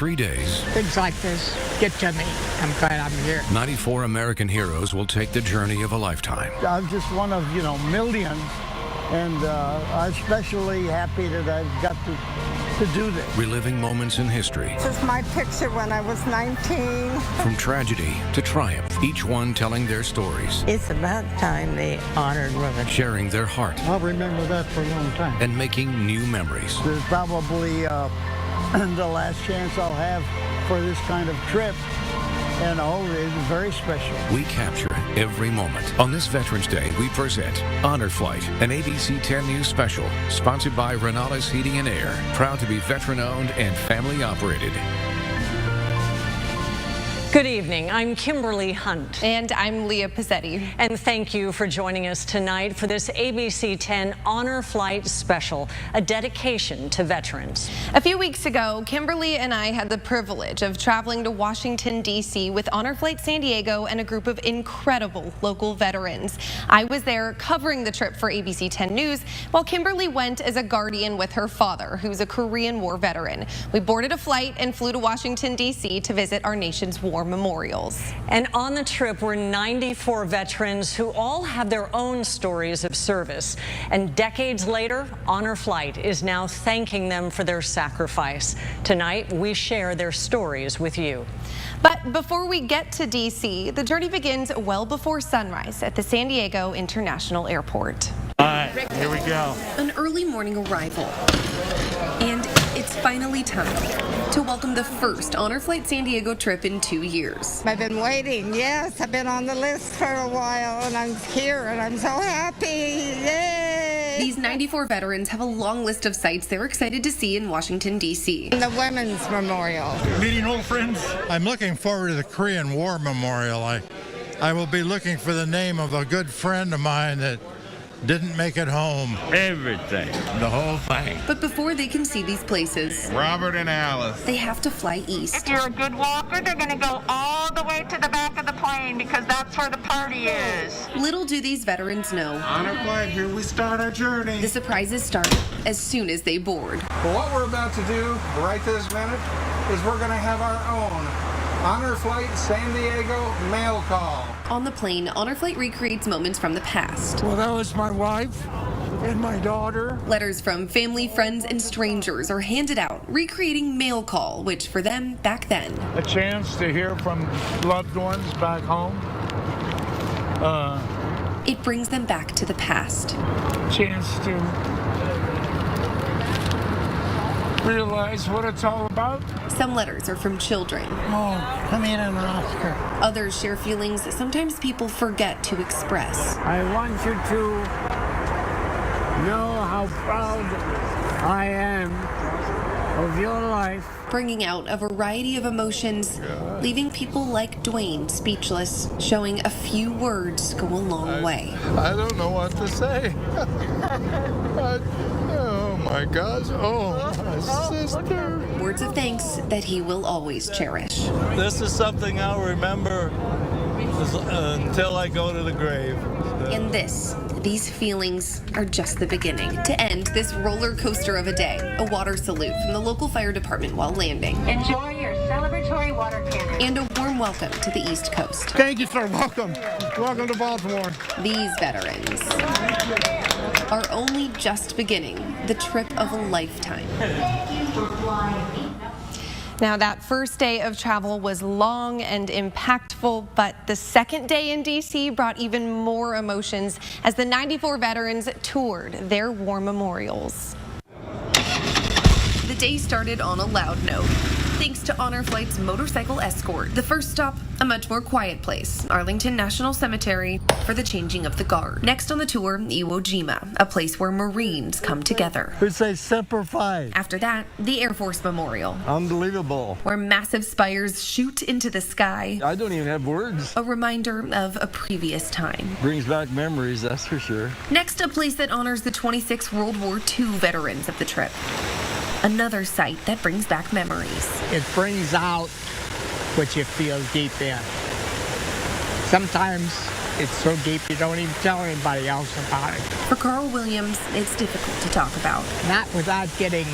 3 days, Things like this get to me. I'm glad I'm here. 94 American heroes will take the journey of a lifetime. I'm just one of, millions, and I'm especially happy that I've got to do this. Reliving moments in history. This is my picture when I was 19. From tragedy to triumph, each one telling their stories, It's about time they honored women. sharing their heart, I'll remember that for a long time. and making new memories. This is probably the last chance I'll have for this kind of trip, and it's very special. We capture every moment. On this Veterans Day, we present Honor Flight, an ABC 10 News special, sponsored by Renales Heating and Air, proud to be veteran-owned and family-operated. Good evening. I'm Kimberly Hunt. And I'm Leah Pizzetti. And thank you for joining us tonight for this ABC 10 Honor Flight special, a dedication to veterans. A few weeks ago, Kimberly and I had the privilege of traveling to Washington, D.C. with Honor Flight San Diego and a group of incredible local veterans. I was there covering the trip for ABC 10 News, while Kimberly went as a guardian with her father, who's a Korean War veteran. We boarded a flight and flew to Washington, D.C. to visit our nation's war memorials. And on the trip were 94 veterans who all have their own stories of service. And decades later, Honor Flight is now thanking them for their sacrifice. Tonight, we share their stories with you. But before we get to D.C., the journey begins well before sunrise at the San Diego International Airport. All right, here we go. An early morning arrival. And it's finally time to welcome the first Honor Flight San Diego trip in 2 years. I've been waiting. Yes, I've been on the list for a while, and I'm here, and I'm so happy. Yay! These 94 veterans have a long list of sites they're excited to see in Washington, D.C. The Women's Memorial. Meeting old friends. I'm looking forward to the Korean War Memorial. I will be looking for the name of a good friend of mine that didn't make it home. Everything. The whole thing. But before they can see these places, Robert and Alice. they have to fly east. If you're a good walker, they're going to go all the way to the back of the plane because that's where the party is. Little do these veterans know, Honor Flight, here we start our journey. the surprises start as soon as they board. Well, what we're about to do right this minute is we're going to have our own Honor Flight San Diego mail call. On the plane, Honor Flight recreates moments from the past. Well, that was my wife and my daughter. Letters from family, friends, and strangers are handed out, recreating mail call, which for them, back then, A chance to hear from loved ones back home. it brings them back to the past. Chance to realize what it's all about. Some letters are from children. Oh, come in an Oscar. Others share feelings that sometimes people forget to express. I want you to know how proud I am of your life. Bringing out a variety of emotions, leaving people like Dwayne speechless, showing a few words go a long way. I don't know what to say. Oh my gosh. Oh, my sister. Words of thanks that he will always cherish. This is something I'll remember until I go to the grave. And these feelings are just the beginning. To end this roller coaster of a day, a water salute from the local fire department while landing. Enjoy your celebratory water cannon. And a warm welcome to the East Coast. Thank you, sir. Welcome. Welcome to Baltimore. These veterans are only just beginning the trip of a lifetime. Now, that first day of travel was long and impactful, but the second day in D.C. brought even more emotions as the 94 veterans toured their war memorials. The day started on a loud note. Thanks to Honor Flight's motorcycle escort. The first stop, a much more quiet place, Arlington National Cemetery, for the changing of the guard. Next on the tour, Iwo Jima, a place where Marines come together. It's a Semper Fi. After that, the Air Force Memorial, Unbelievable. where massive spires shoot into the sky, I don't even have words. a reminder of a previous time. Brings back memories, that's for sure. Next, a place that honors the 26 World War II veterans of the trip. Another site that brings back memories. It brings out what you feel deep in. Sometimes it's so deep you don't even tell anybody else about it. For Carl Williams, it's difficult to talk about. Not without getting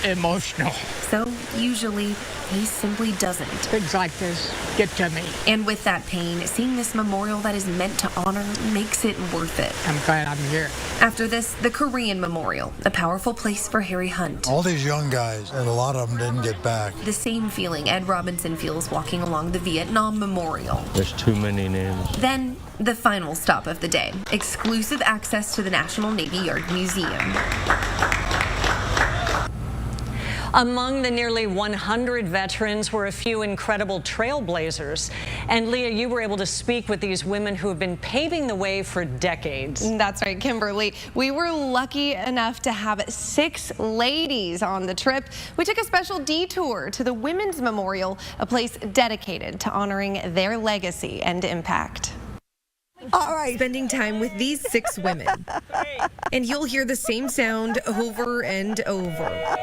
emotional. So usually he simply doesn't. Things like this get to me. And with that pain, seeing this memorial that is meant to honor makes it worth it. I'm glad I'm here. After this, the Korean Memorial, a powerful place for Harry Hunt. All these young guys, and a lot of them didn't get back. The same feeling Ed Robinson feels walking along the Vietnam Memorial. There's too many names. Then, the final stop of the day, exclusive access to the National Navy Yard Museum. Among the nearly 100 veterans were a few incredible trailblazers. And Leah, you were able to speak with these women who have been paving the way for decades. That's right, Kimberly. We were lucky enough to have 6 ladies on the trip. We took a special detour to the Women's Memorial, a place dedicated to honoring their legacy and impact. All right. Spending time with these 6 women. And you'll hear the same sound over and over.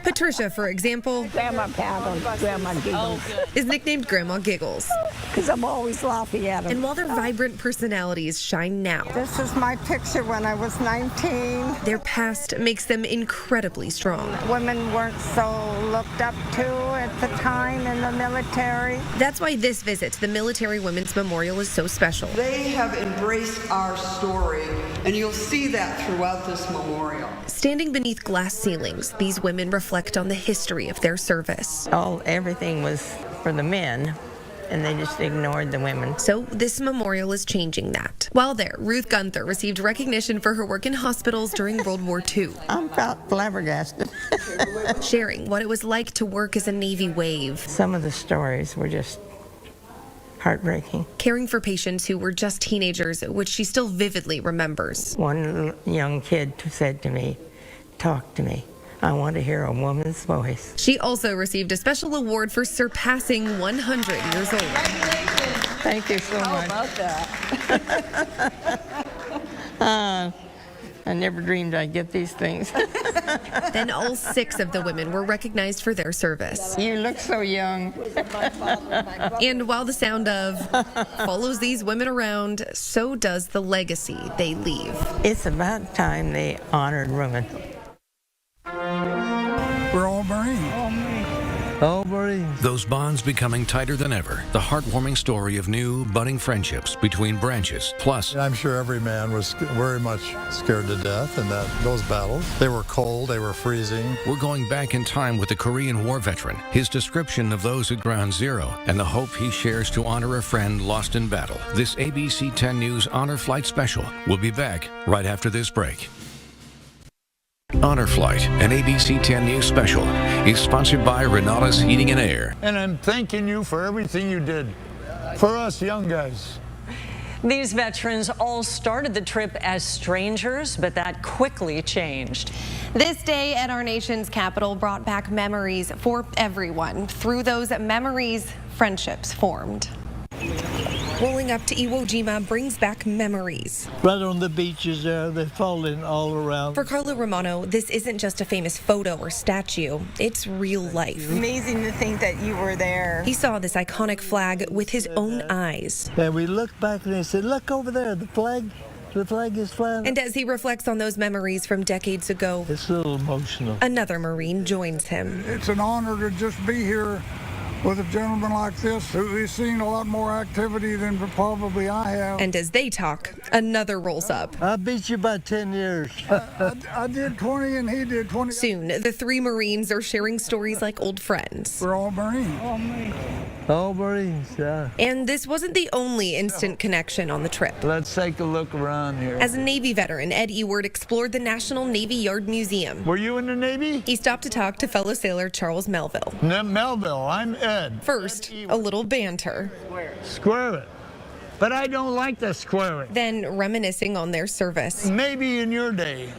Patricia, for example, Grandma Paddles, Grandma Giggles. is nicknamed Grandma Giggles. Because I'm always laughing at them. And while their vibrant personalities shine now, This is my picture when I was 19. their past makes them incredibly strong. Women weren't so looked up to at the time in the military. That's why this visit to the Military Women's Memorial is so special. They have embraced our story, and you'll see that throughout this memorial. Standing beneath glass ceilings, these women reflect on the history of their service. Everything was for the men, and they just ignored the women. So this memorial is changing that. While there, Ruth Gunther received recognition for her work in hospitals during World War II. I'm flabbergasted. Sharing what it was like to work as a Navy wave. Some of the stories were just heartbreaking. Caring for patients who were just teenagers, which she still vividly remembers. One young kid said to me, "Talk to me. I want to hear a woman's voice." She also received a special award for surpassing 100 years old. Thank you so much. How about that? I never dreamed I'd get these things. Then all 6 of the women were recognized for their service. You look so young. And while the sound of follows these women around, so does the legacy they leave. It's about time they honored women. We're all Marines. All Marines. Those bonds becoming tighter than ever. The heartwarming story of new, budding friendships between branches. Plus, I'm sure every man was very much scared to death in those battles. They were cold, they were freezing. we're going back in time with the Korean War veteran, his description of those at Ground Zero, and the hope he shares to honor a friend lost in battle. This ABC 10 News Honor Flight Special will be back right after this break. Honor Flight, an ABC 10 News special, is sponsored by Renales Heating and Air. And I'm thanking you for everything you did for us young guys. These veterans all started the trip as strangers, but that quickly changed. This day at our nation's capital brought back memories for everyone. Through those memories, friendships formed. Rolling up to Iwo Jima brings back memories. Right on the beaches there, they're falling all around. For Carlo Romano, this isn't just a famous photo or statue, it's real life. Amazing to think that you were there. He saw this iconic flag with his own eyes. And we looked back and they said, look over there, the flag is flying. And as he reflects on those memories from decades ago, It's a little emotional. another Marine joins him. It's an honor to just be here with a gentleman like this who's seen a lot more activity than probably I have. And as they talk, another rolls up. I beat you by 10 years. I did 20 and he did 20. Soon, the 3 Marines are sharing stories like old friends. We're all Marines. All Marines, yeah. And this wasn't the only instant connection on the trip. Let's take a look around here. As a Navy veteran, Ed Ewart explored the National Navy Yard Museum. Were you in the Navy? He stopped to talk to fellow sailor Charles Melville. Melville, I'm Ed. First, a little banter. Square it. But I don't like to square it. Then reminiscing on their service. Maybe in your day,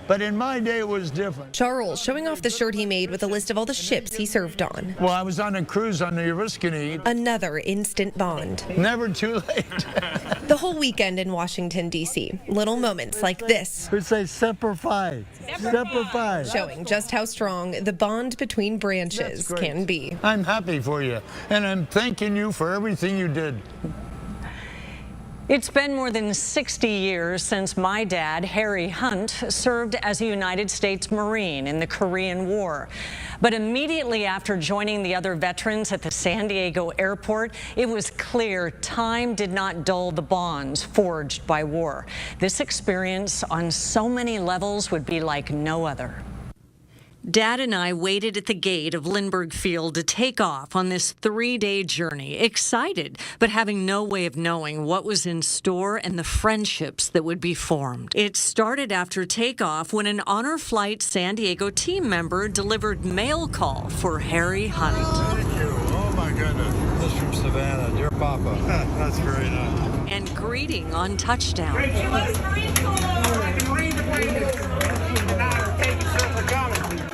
but in my day it was different. Charles showing off the shirt he made with a list of all the ships he served on. Well, I was on a cruise on the Oriskany. Another instant bond. Never too late. The whole weekend in Washington, D.C. Little moments like this. We say Semper Fi. Semper Fi. Showing just how strong the bond between branches can be. I'm happy for you, and I'm thanking you for everything you did. It's been more than 60 years since my dad, Harry Hunt, served as a United States Marine in the Korean War. But immediately after joining the other veterans at the San Diego airport, it was clear time did not dull the bonds forged by war. This experience on so many levels would be like no other. Dad and I waited at the gate of Lindbergh Field to take off on this 3-day journey, excited, but having no way of knowing what was in store and the friendships that would be formed. It started after takeoff when an Honor Flight San Diego team member delivered mail call for Harry Hunt. Thank you. Oh, my goodness. This is from Savannah. Dear Papa. That's very nice. And greeting on touchdown.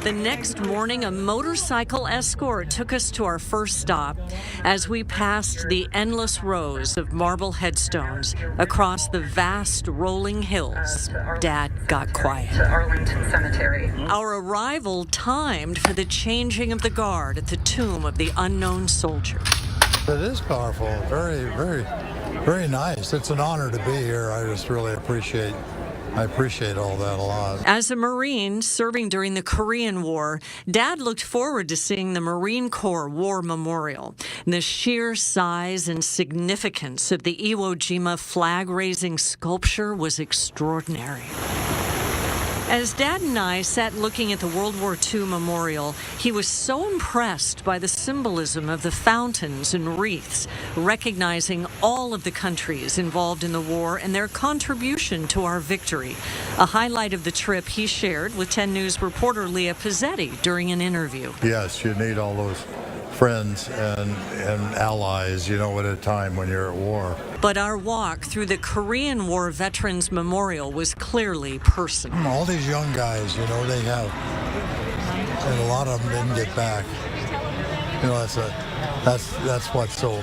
The next morning, a motorcycle escort took us to our first stop as we passed the endless rows of marble headstones across the vast rolling hills. Dad got quiet. Arlington Cemetery. Our arrival timed for the changing of the guard at the tomb of the unknown soldier. It is powerful. Very, very, very nice. It's an honor to be here. I just really appreciate all that a lot. As a Marine serving during the Korean War, Dad looked forward to seeing the Marine Corps War Memorial. The sheer size and significance of the Iwo Jima flag-raising sculpture was extraordinary. As Dad and I sat looking at the World War II memorial, he was so impressed by the symbolism of the fountains and wreaths, recognizing all of the countries involved in the war and their contribution to our victory. A highlight of the trip he shared with 10 News reporter Leah Pizzetti during an interview. Yes, you need all those friends and allies, at a time when you're at war. But our walk through the Korean War Veterans Memorial was clearly personal. All these young guys, they have, and a lot of them didn't get back. That's what's so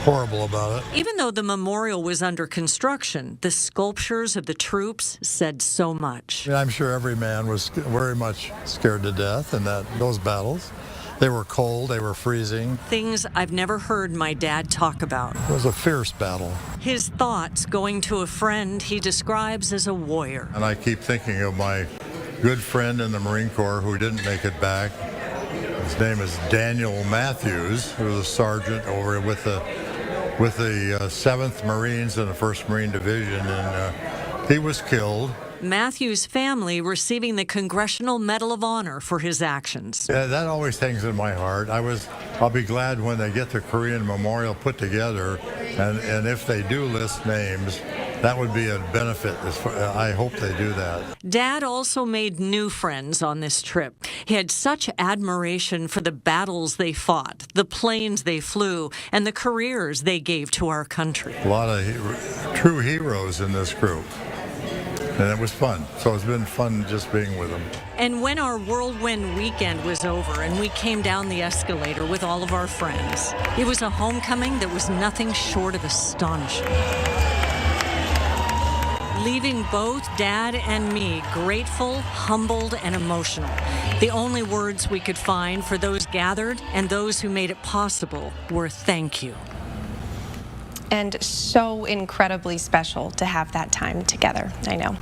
horrible about it. Even though the memorial was under construction, the sculptures of the troops said so much. I'm sure every man was very much scared to death in those battles. They were cold, they were freezing. Things I've never heard my dad talk about. It was a fierce battle. His thoughts going to a friend he describes as a warrior. And I keep thinking of my good friend in the Marine Corps who didn't make it back. His name is Daniel Matthews, who was a sergeant over with the 7th Marines in the 1st Marine Division, and he was killed. Matthews' family receiving the Congressional Medal of Honor for his actions. Yeah, that always hangs in my heart. I'll be glad when they get the Korean Memorial put together, and if they do list names, that would be a benefit. I hope they do that. Dad also made new friends on this trip. He had such admiration for the battles they fought, the planes they flew, and the careers they gave to our country. A lot of true heroes in this group. And it was fun. So it's been fun just being with them. And when our whirlwind weekend was over and we came down the escalator with all of our friends, it was a homecoming that was nothing short of astonishing. Leaving both Dad and me grateful, humbled, and emotional. The only words we could find for those gathered and those who made it possible were thank you. And so incredibly special to have that time together, I know.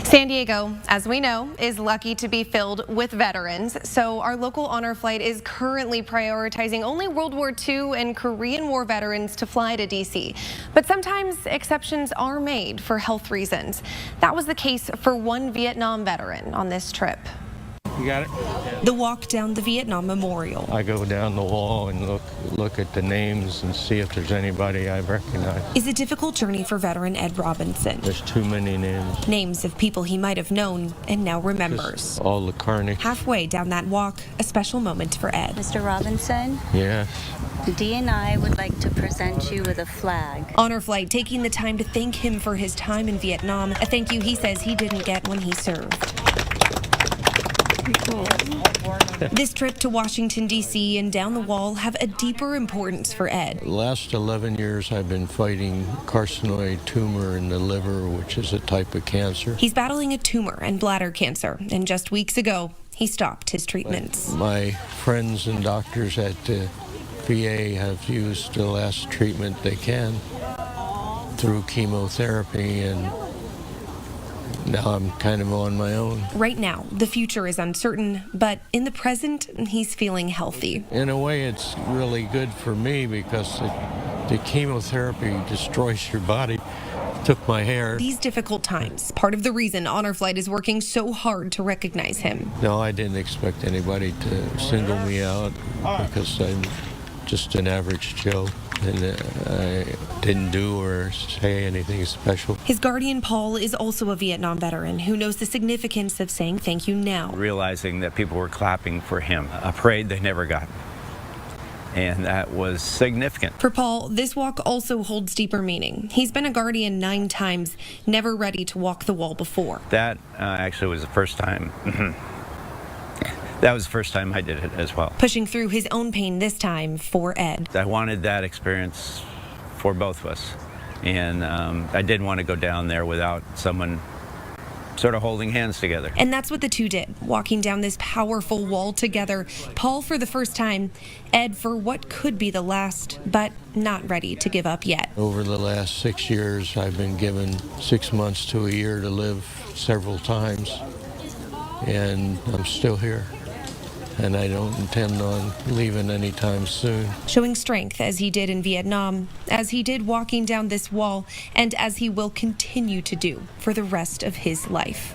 San Diego, as we know, is lucky to be filled with veterans, so our local honor flight is currently prioritizing only World War II and Korean War veterans to fly to D.C. But sometimes exceptions are made for health reasons. That was the case for one Vietnam veteran on this trip. You got it? The walk down the Vietnam Memorial. I go down the wall and look at the names and see if there's anybody I recognize. Is a difficult journey for veteran Ed Robinson. There's too many names. Names of people he might have known and now remembers. Just all the carnage. Halfway down that walk, a special moment for Ed. Mr. Robinson? Yes. DNI would like to present you with a flag. Honor Flight taking the time to thank him for his time in Vietnam, a thank you he says he didn't get when he served. Cool. This trip to Washington, D.C. and down the wall have a deeper importance for Ed. The last 11 years I've been fighting carcinoid tumor in the liver, which is a type of cancer. He's battling a tumor and bladder cancer, and just weeks ago, he stopped his treatments. My friends and doctors at the VA have used the last treatment they can. through chemotherapy, and now I'm kind of on my own. Right now, the future is uncertain, but in the present, he's feeling healthy. In a way, it's really good for me because the chemotherapy destroys your body. Took my hair. These difficult times, part of the reason Honor Flight is working so hard to recognize him. No, I didn't expect anybody to single me out because I'm just an average Joe, and I didn't do or say anything special. His guardian, Paul, is also a Vietnam veteran who knows the significance of saying thank you now. Realizing that people were clapping for him, a parade they never got. And that was significant. For Paul, this walk also holds deeper meaning. He's been a guardian 9 times, never ready to walk the wall before. That actually was the first time. That was the first time I did it as well. Pushing through his own pain this time for Ed. I wanted that experience for both of us. And I didn't want to go down there without someone sort of holding hands together. And that's what the two did, walking down this powerful wall together. Paul for the first time, Ed for what could be the last, but not ready to give up yet. Over the last 6 years, I've been given 6 months to a year to live several times, and I'm still here. And I don't intend on leaving anytime soon. Showing strength as he did in Vietnam, as he did walking down this wall, and as he will continue to do for the rest of his life.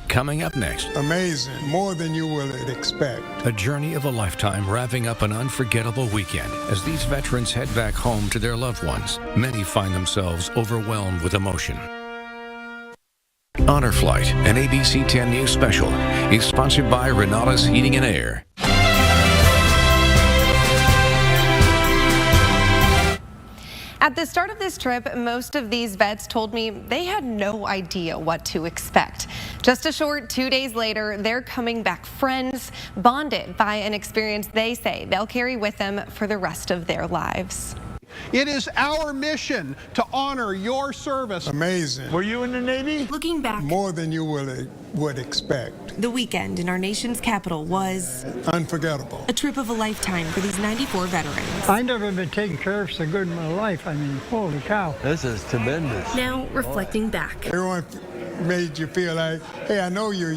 Coming up next. Amazing, more than you will expect. A journey of a lifetime wrapping up an unforgettable weekend. As these veterans head back home to their loved ones, many find themselves overwhelmed with emotion. Honor Flight, an ABC 10 News special, is sponsored by Renata's Heating and Air. At the start of this trip, most of these vets told me they had no idea what to expect. Just a short 2 days later, they're coming back friends, bonded by an experience they say they'll carry with them for the rest of their lives. It is our mission to honor your service. Amazing. Were you in the Navy? Looking back, More than you would expect. the weekend in our nation's capital was Unforgettable. a trip of a lifetime for these 94 veterans. I've never been taken care of so good in my life. I mean, holy cow. This is tremendous. Now reflecting back, Everyone made you feel like, hey, I know you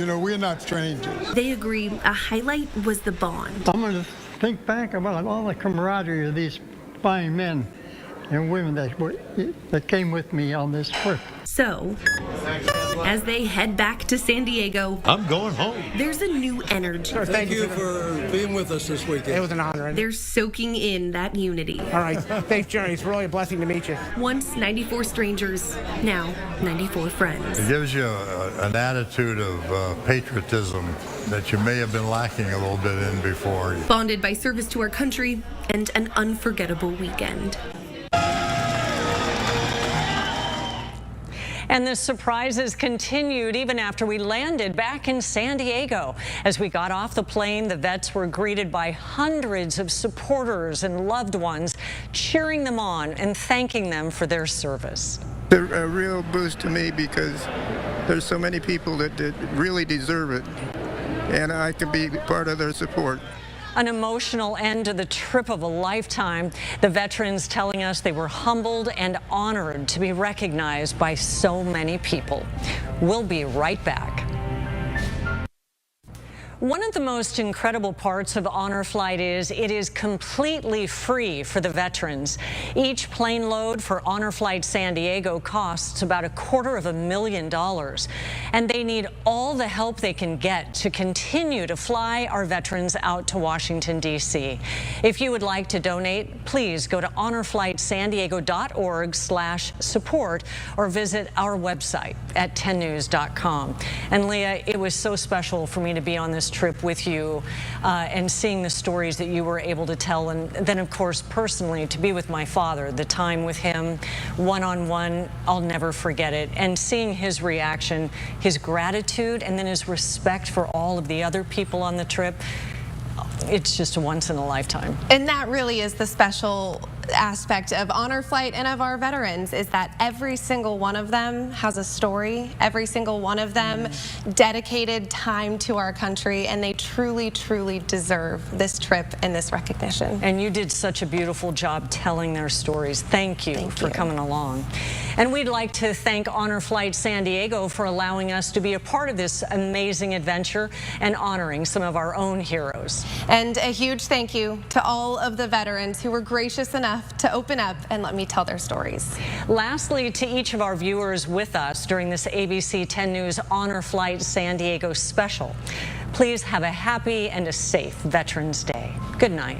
know, we're not strangers. they agree a highlight was the bond. I'm going to think back about all the camaraderie of these fine men and women that came with me on this trip. So, as they head back to San Diego, I'm going home. there's a new energy. Thank you for being with us this weekend. It was an honor. They're soaking in that unity. All right, thanks, Johnny. It's really a blessing to meet you. Once 94 strangers, now 94 friends. It gives you an attitude of patriotism that you may have been lacking a little bit in before. Bonded by service to our country and an unforgettable weekend. And the surprises continued even after we landed back in San Diego. As we got off the plane, the vets were greeted by hundreds of supporters and loved ones, cheering them on and thanking them for their service. It's a real boost to me because there's so many people that really deserve it, and I can be part of their support. An emotional end to the trip of a lifetime. The veterans telling us they were humbled and honored to be recognized by so many people. We'll be right back. One of the most incredible parts of Honor Flight is it is completely free for the veterans. Each plane load for Honor Flight San Diego costs about $250,000, and they need all the help they can get to continue to fly our veterans out to Washington, D.C. If you would like to donate, please go to honorflightsandiego.org/support or visit our website at 10news.com. And Leah, it was so special for me to be on this trip with you and seeing the stories that you were able to tell, and then of course personally to be with my father, the time with him one-on-one, I'll never forget it, and seeing his reaction, his gratitude, and then his respect for all of the other people on the trip. It's just a once in a lifetime. And that really is the special aspect of Honor Flight and of our veterans is that every single one of them has a story. Every single one of them dedicated time to our country, and they truly, truly deserve this trip and this recognition. And you did such a beautiful job telling their stories. Thank you for coming along. And we'd like to thank Honor Flight San Diego for allowing us to be a part of this amazing adventure and honoring some of our own heroes. And a huge thank you to all of the veterans who were gracious enough to open up and let me tell their stories. Lastly, to each of our viewers with us during this ABC 10 News Honor Flight San Diego special, please have a happy and a safe Veterans Day. Good night.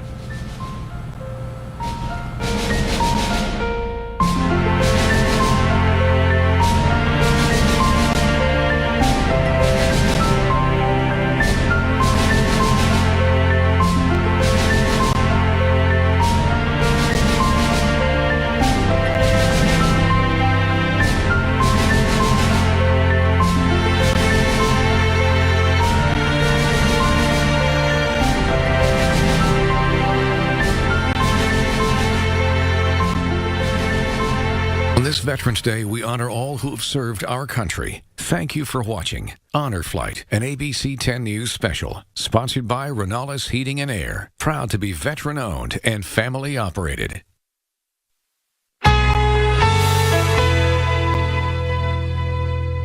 On this Veterans Day, we honor all who have served our country. Thank you for watching Honor Flight, an ABC 10 News special, sponsored by Renales Heating and Air, proud to be veteran-owned and family-operated.